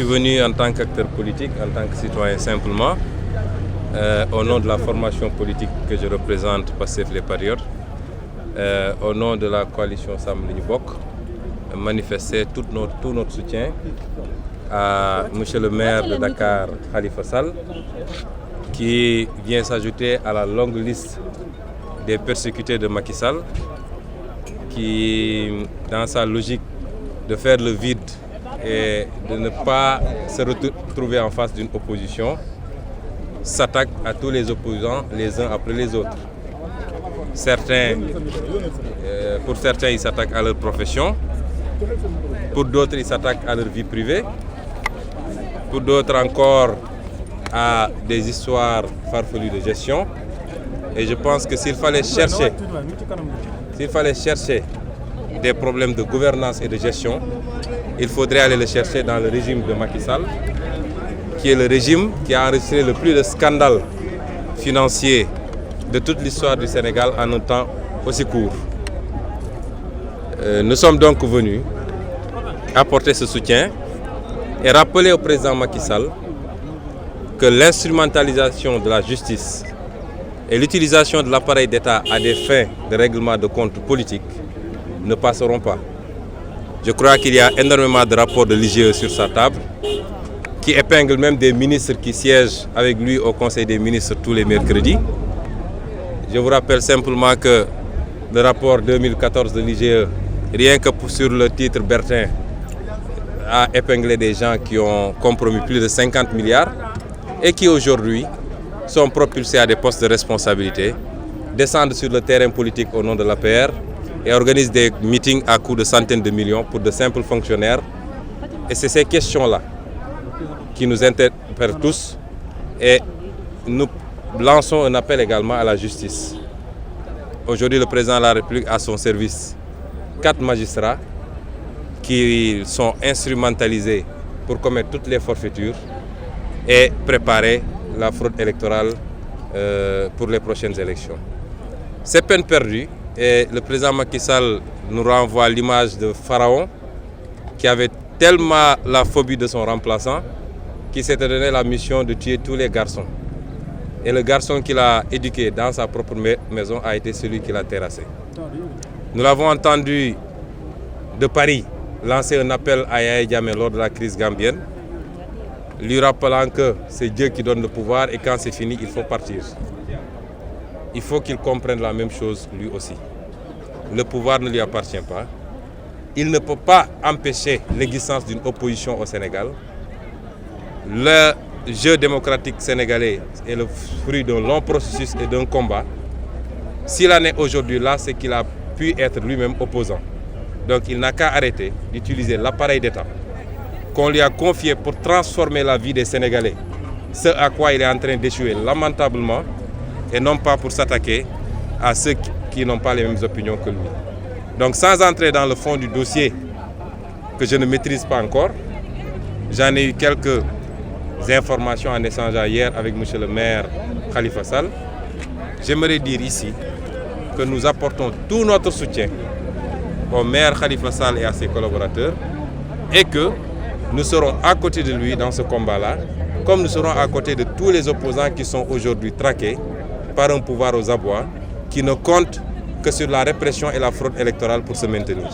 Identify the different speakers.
Speaker 1: suis venu en tant qu'acteur politique, en tant que citoyen simplement, au nom de la formation politique que je représente, Pastef les Patriotes, au nom de la coalition Sam Li Ñu Bokk, manifester tout notre soutien à monsieur le maire de Dakar, Khalifa Sall, qui vient s'ajouter à la longue liste des persécutés de Macky Sall, qui, dans sa logique de faire le vide et de ne pas se retrouver en face d'une opposition, s'attaque à tous les opposants les uns après les autres. Pour certains, ils s'attaquent à leur profession, pour d'autres, ils s'attaquent à leur vie privée, pour d'autres encore à des histoires farfelues de gestion. Et je pense que s'il fallait chercher des problèmes de gouvernance et de gestion, il faudrait aller le chercher dans le régime de Macky Sall, qui est le régime qui a enregistré le plus de scandales financiers de toute l'histoire du Sénégal en un temps aussi court. Nous sommes donc venus apporter ce soutien et rappeler au président Macky Sall que l'instrumentalisation de la justice et l'utilisation de l'appareil d'État à des fins de règlement de comptes politiques ne passeront pas. Je crois qu'il y a énormément de rapports de l'IGE sur sa table qui épinglent même des ministres qui siègent avec lui au Conseil des ministres tous les mercredis. Je vous rappelle simplement que le rapport 2014 de l'IGE, rien que sur le titre Bertin, a épinglé des gens qui ont compromis plus de 50 milliards et qui aujourd'hui sont propulsés à des postes de responsabilité, descendent sur le terrain politique au nom de l'APR et organisent des meetings à coût de centaines de millions pour de simples fonctionnaires. Et c'est ces questions-là qui nous interpellent tous et nous lançons un appel également à la justice. Aujourd'hui, le président de la République a à son service 4 magistrats qui sont instrumentalisés pour commettre toutes les forfaitures et préparer la fraude électorale pour les prochaines élections. C'est peine perdue et le président Macky Sall nous renvoie l'image de Pharaon qui avait tellement la phobie de son remplaçant qu'il s'était donné la mission de tuer tous les garçons. Et le garçon qu'il a éduqué dans sa propre maison a été celui qui l'a terrassé. Nous l'avons entendu de Paris lancer un appel à Yahya Jammeh lors de la crise gambienne, lui rappelant que c'est Dieu qui donne le pouvoir et quand c'est fini, il faut partir. Il faut qu'il comprenne la même chose lui aussi. Le pouvoir ne lui appartient pas. Il ne peut pas empêcher l'existence d'une opposition au Sénégal. Le jeu démocratique sénégalais est le fruit d'un long processus et d'un combat. S'il en est aujourd'hui là, c'est qu'il a pu être lui-même opposant. Donc il n'a qu'à arrêter d'utiliser l'appareil d'État qu'on lui a confié pour transformer la vie des Sénégalais, ce à quoi il est en train d'échouer lamentablement, et non pas pour s'attaquer à ceux qui n'ont pas les mêmes opinions que lui. Donc sans entrer dans le fond du dossier que je ne maîtrise pas encore, j'en ai eu quelques informations en échangeant hier avec monsieur le maire Khalifa Sall. J'aimerais dire ici que nous apportons tout notre soutien au maire Khalifa Sall et à ses collaborateurs et que nous serons à côté de lui dans ce combat-là, comme nous serons à côté de tous les opposants qui sont aujourd'hui traqués par un pouvoir aux abois qui ne compte que sur la répression et la fraude électorale pour se maintenir.